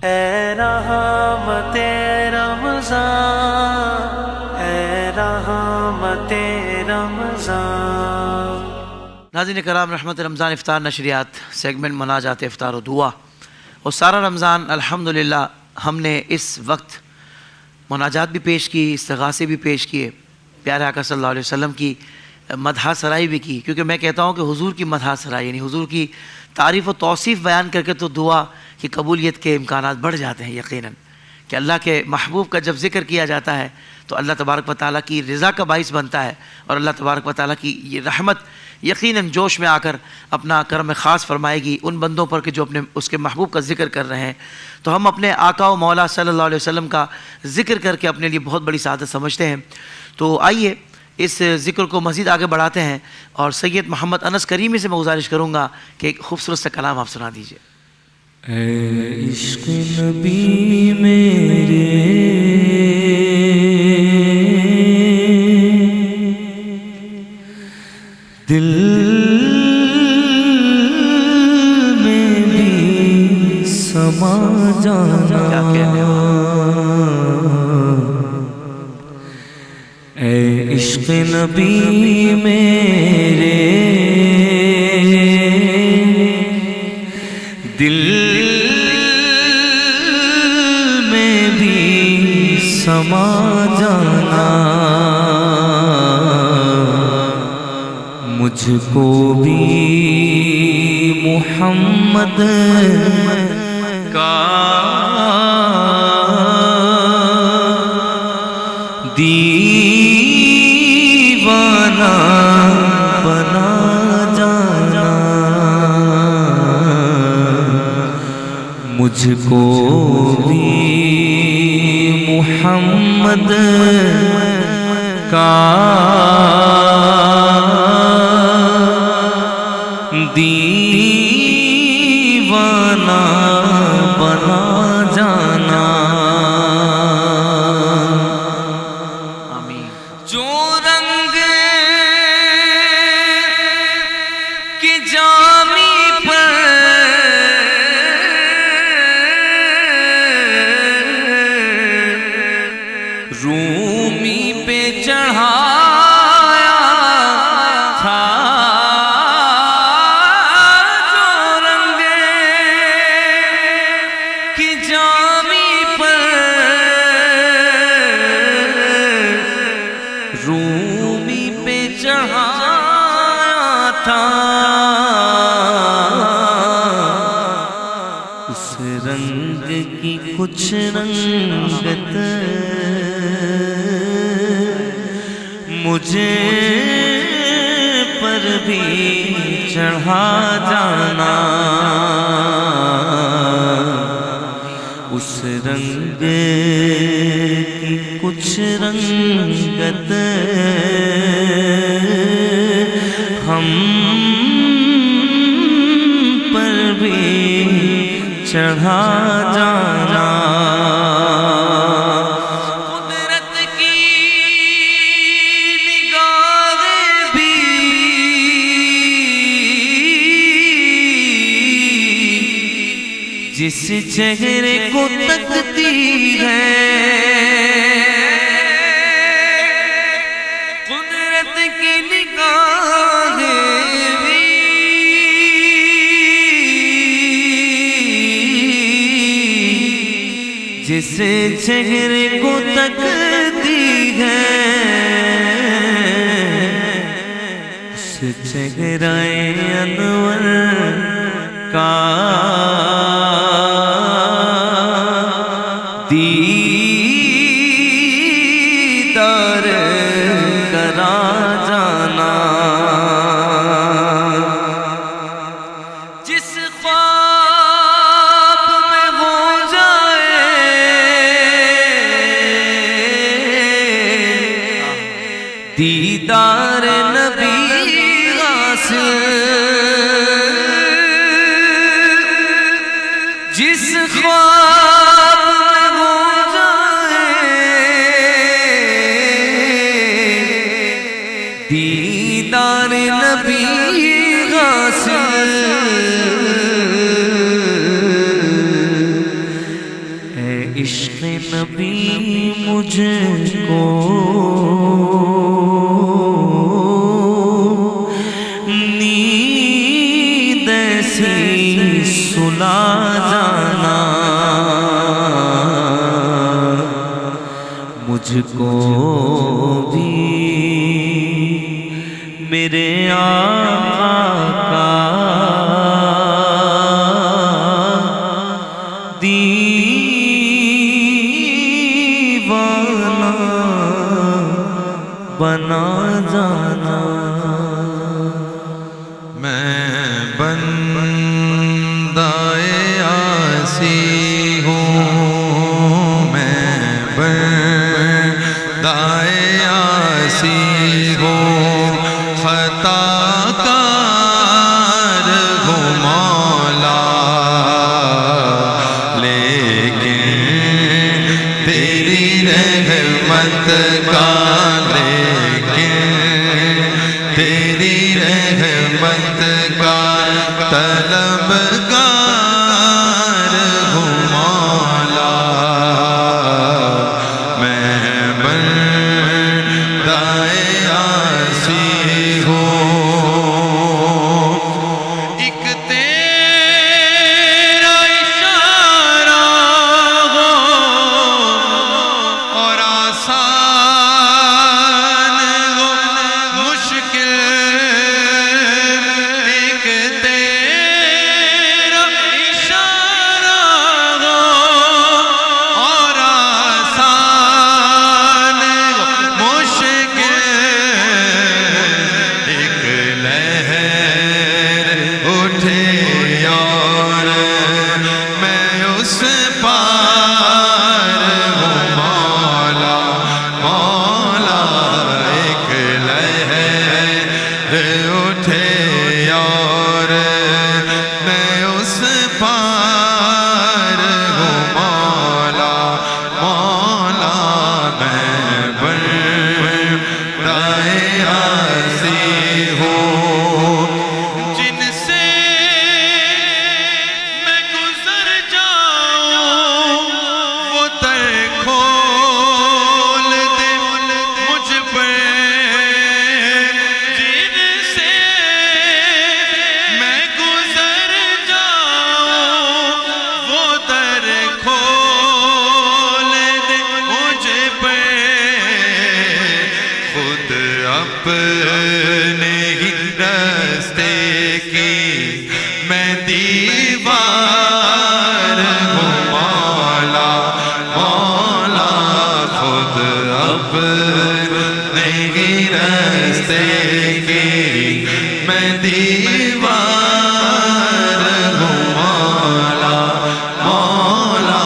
اے رحمت رمضان، اے رحمت رمضان۔ ناظرین کرام، رحمت رمضان افطار نشریات سیگمنٹ مناجات افطار و دعا، اور سارا رمضان الحمدللہ ہم نے اس وقت مناجات بھی پیش کی، استغاثے بھی پیش کیے، پیارے آقا صلی اللہ علیہ وسلم کی مدح سرائی بھی کی، کیونکہ میں کہتا ہوں کہ حضور کی مدح سرائی یعنی حضور کی تعریف و توصیف بیان کر کے تو دعا کی قبولیت کے امکانات بڑھ جاتے ہیں یقیناً، کہ اللہ کے محبوب کا جب ذکر کیا جاتا ہے تو اللہ تبارک و تعالیٰ کی رضا کا باعث بنتا ہے، اور اللہ تبارک و تعالیٰ کی یہ رحمت یقیناً جوش میں آ کر اپنا کرم خاص فرمائے گی ان بندوں پر کہ جو اپنے اس کے محبوب کا ذکر کر رہے ہیں۔ تو ہم اپنے آقا و مولا صلی اللہ علیہ وسلم کا ذکر کر کے اپنے لیے بہت بڑی سعادت سمجھتے ہیں۔ تو آئیے اس ذکر کو مزید آگے بڑھاتے ہیں، اور سید محمد انس کریمی سے میں گزارش کروں گا کہ ایک خوبصورت سا کلام آپ سنا دیجیے۔ اے عشق نبی میرے دل میں بھی سما جانا، اے عشق نبی میرے دل میں بھی سما جانا، مجھ کو بھی محمد کا دیوانہ بنا جانا، مجھ کو بھی محمد کا دیوانہ بنا جانا۔ آمین۔ جو رنگ کی جامی پر رومی پہ چڑھایا تھا، جو رنگ کی جامی پر رومی پہ چڑھایا تھا، اس رنگ کی کچھ رنگت مجھے پر بھی چڑھا جانا، اس رنگ کی کچھ رنگت ہم پر بھی چڑھا جانا۔ قدرت کی نگاہ بھی جس چہرے کو تکتی ہے، قدرت کی نگاہ بھی جس چہرے کو تکتی ہے، اس چہرہ انور کا دیدار کرا جانا، جس خواب میں ہو جائے دیدار نبی حاصل، جس خواب میں ہو جائے دیدار نبی حاصل، عشق نبی مجھ کو نیند ایسی سلا جانا، مجھ کو بھی میرے آقا کا دیوانہ بنا جانا۔ میں بندہ عاصی ہوں، میں بندہ عاصی ہوں، خطا کار ہوں مولا، لیکن تیری رحمت کا، لیکن تیری رحمت کا طلبگار ہوں مولا، میں بندہ عاصی ہوں۔ ایک تیرا اشارہ ہو اور آسان ہو مشکل، ایک تیرا اشارہ ہو اور آسان ہو مشکل، ایک لہر اٹھے اور میں اس پار ہوں مولا، مولا، ایک لہر اٹھے اور میں اس پار ہوں مولا، مولا، میں بندہ عاصی ہوں۔ جن سے میں گزر جاؤں وہ در کھول دے مجھ پہ، جن سے میں گزر جاؤں وہ در کھول دے مجھ پہ، خود اپنے ہی راستے کی میں دیوار ہوں مولا، مولا، خود اپنے ہی راستے کی میں دیوار ہوں مولا، مولا،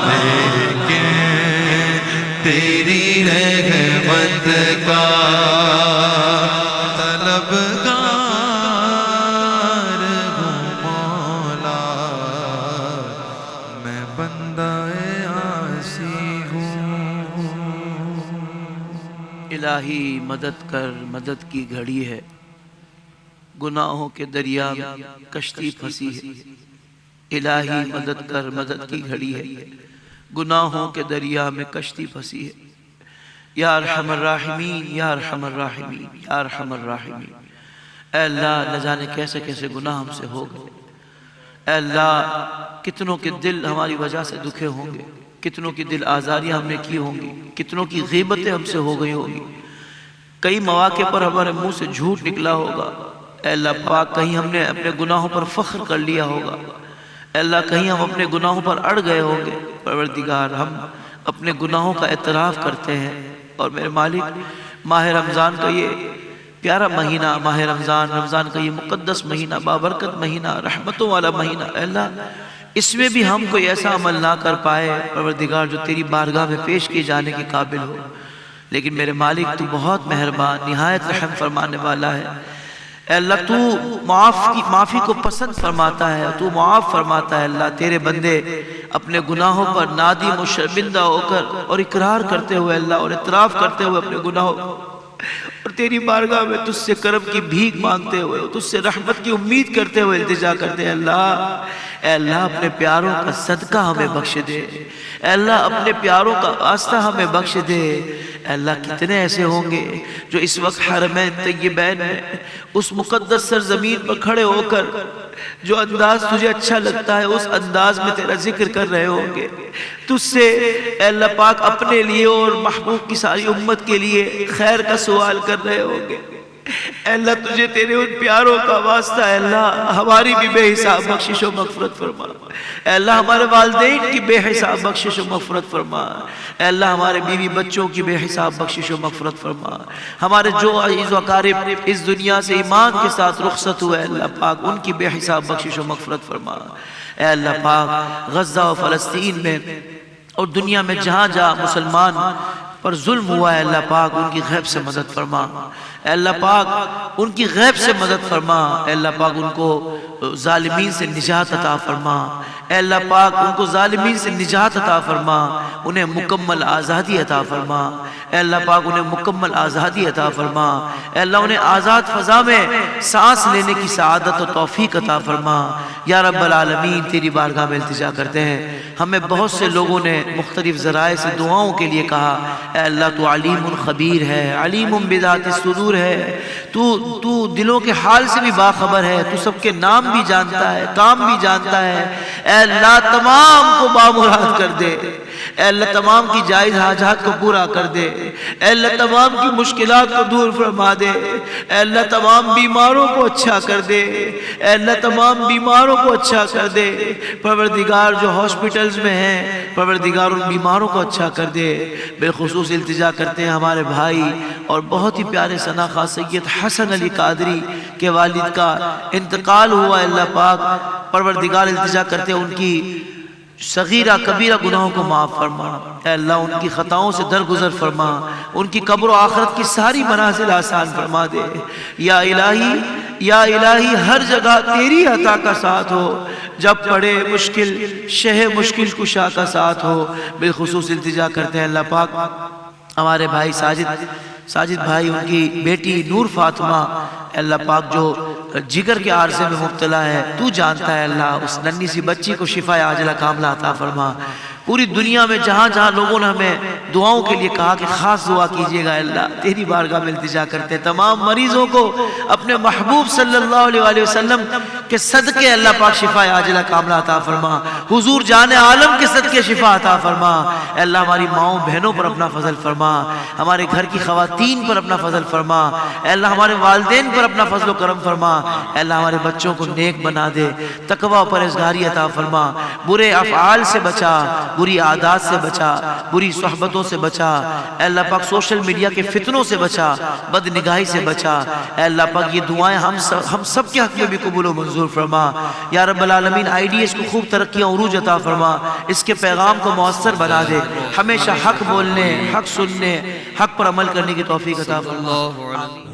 لیکن تیری رحمت کا طلبگار ہوں مولا، میں بندہ عاصی ہوں۔ الہی مدد کر، مدد کی گھڑی ہے، گناہوں کے دریا میں کشتی پھنسی ہے۔ الہی مدد کر، مدد کی گھڑی ہے، گناہوں کے دریا میں کشتی پھنسی ہے۔ یا ارحم الراحمین، یا ارحم الراحمین، یا ارحم الراحمین۔ اے اللہ، نہ جانے کیسے کیسے گناہ ہم سے ہو گئے۔ اے اللہ، کتنوں کے دل ہماری وجہ سے دکھے ہوں گے، کتنوں کی دل آزاریاں ہم نے کی ہوں گی، کتنوں کی غیبتیں ہم سے ہو گئی ہوں گی، کئی مواقع پر ہمارے منہ سے جھوٹ نکلا ہوگا۔ اے اللہ پاک، کہیں ہم نے اپنے گناہوں پر فخر کر لیا ہوگا۔ اے اللہ، کہیں ہم اپنے گناہوں پر اڑ گئے ہوں گے۔ پروردگار، ہم اپنے گناہوں کا اعتراف کرتے ہیں، اور میرے مالک، ماہ رمضان کا یہ پیارا مہینہ، ماہ رمضان، رمضان کا یہ مقدس مہینہ، بابرکت مہینہ، رحمتوں والا مہینہ، اے اللہ اس میں بھی ہم کوئی ایسا عمل نہ کر پائے پروردگار جو تیری بارگاہ میں پیش کیے جانے کے قابل ہو، لیکن میرے مالک تو بہت مہربان، نہایت رحم فرمانے والا ہے۔ اے اللہ تو معافی کو پسند فرماتا ہے، تو معاف فرماتا ہے۔ اللہ تیرے بندے اپنے گناہوں پر نادم و شرمندہ ہو کر اور اقرار کرتے ہوئے اللہ اور اعتراف کرتے ہوئے اپنے گناہوں اور تیری بارگاہ میں تجھ سے کرم کی بھیک مانگتے ہوئے، تجھ سے رحمت کی امید کرتے ہوئے التجا کرتے ہیں اے اللہ اپنے پیاروں کا صدقہ ہمیں بخش دے، اے اللہ اپنے پیاروں کا واسطہ ہمیں بخش دے۔ اے اللہ کتنے ایسے ہوں گے جو اس وقت حرمین طیبین میں اس مقدس سرزمین پر کھڑے ہو کر جو انداز تجھے اچھا لگتا ہے اس انداز میں تیرا ذکر کر رہے ہوں گے، تجھ سے اے اللہ پاک اپنے لیے اور محبوب کی ساری امت کے لیے خیر کا سوال کر رہے ہوں گے۔ اے اللہ تجھے تیرے ان پیاروں کا واسطہ اے اللہ ہماری بھی بے حساب بخشش و مغفرت فرما، اے اللہ ہمارے والدین کی بے حساب بخشش و مغفرت فرما، اے اللہ ہمارے بیوی بچوں کی بے حساب بخشش و مغفرت فرما، ہمارے جو عزیز و اقارب اس دنیا سے ایمان کے ساتھ رخصت ہوئے اے اللہ پاک ان کی بے حساب بخشش و مغفرت فرما۔ اے اللہ پاک غزہ و فلسطین میں اور دنیا میں جہاں جہاں مسلمان پر ظلم ہوا ہے اللہ پاک ان کی غیب سے مدد فرما، اے اللہ پاک ان کی غیب سے مدد فرما، اے اللہ پاک ان کو ظالمین سے نجات عطا فرما، اے اللہ پاک ان کو ظالمین سے نجات عطا فرما، انہیں مکمل آزادی عطا فرما، اے اللہ پاک انہیں مکمل آزادی عطا فرما، اے اللہ انہیں آزاد فضا میں سانس لینے کی سعادت و توفیق عطا فرما۔ یا رب العالمین تیری بارگاہ میں التجا کرتے ہیں، ہمیں بہت سے لوگوں نے مختلف ذرائع سے دعاؤں کے لیے کہا، اے اللہ تو علیم خبیر ہے، علیم بذات الصدور ہے، تو دلوں کے حال سے بھی باخبر ہے، تو سب کے نام بھی جانتا ہے، کام بھی جانتا ہے، اے اللہ تمام کو بامراد کر دے، اے اللہ تمام کی جائز حاجات کو پورا کر دے، اے اللہ تمام کی مشکلات کو دور فرما دے، اے اللہ تمام بیماروں کو اچھا کر دے، اے اللہ تمام بیماروں کو اچھا کر دے، پروردگار جو ہاسپٹلز میں ہیں پروردگار ان بیماروں کو اچھا کر دے۔ بالخصوص التجا کرتے ہیں ہمارے بھائی اور بہت ہی پیارے ثنا خواہ سید حسن علی قادری کے والد کا انتقال ہوا، اللہ پاک پروردگار التجا کرتے ہیں ان کی صغیرہ کبیرہ گناہوں کو معاف فرما، اے اللہ ان کی خطاؤں سے درگزر فرما، ان کی قبر و آخرت کی ساری منازل آسان فرما دے۔ یا الہی ہر جگہ تیری عطا کا ساتھ ہو، جب پڑے مشکل شہ مشکل کشا کا ساتھ ہو۔ بالخصوص التجا کرتے ہیں اللہ پاک ہمارے بھائی ساجد بھائی، ان کی بیٹی نور فاطمہ، اللہ پاک جو جگر کے عارضے میں مبتلا ہے، تو جانتا ہے اللہ اس ننھی سی بچی کو شفا عاجلہ کاملہ عطا فرما۔ پوری دنیا میں جہاں جہاں لوگوں نے ہمیں دعاؤں کے لیے کہا کہ خاص دعا کیجئے گا، اللہ تیری بارگاہ میں التجا کرتے تمام مریضوں کو اپنے محبوب صلی اللہ علیہ وسلم کے صدقے اللہ پاک شفا عاجلہ کاملہ عطا فرما، حضور جان عالم کے صدقے شفا عطا فرما۔ اے اللہ ہماری ماؤں بہنوں پر اپنا فضل فرما، ہمارے گھر کی خواتین پر اپنا فضل فرما، اے اللہ ہمارے والدین پر اپنا فضل و کرم فرما، اے اللہ ہمارے بچوں کو نیک بنا دے، تقوی و پرہیزگاری عطا فرما، برے افعال سے بچا، بری عادات سے بچا، بری صحبتوں سے بچا، اے اللہ پاک سوشل میڈیا کے فتنوں سے بچا، بد نگاہی سے بچا، اے اللہ پاک یہ دعائیں ہم سب کے حق میں بھی قبول و منظور فرما۔ یا رب العالمین IDS کو خوب ترقی و عروج عطا فرما، اس کے پیغام کو مؤثر بنا دے، ہمیشہ حق بولنے، حق سننے، حق پر عمل کرنے کی توفیق عطا فرما۔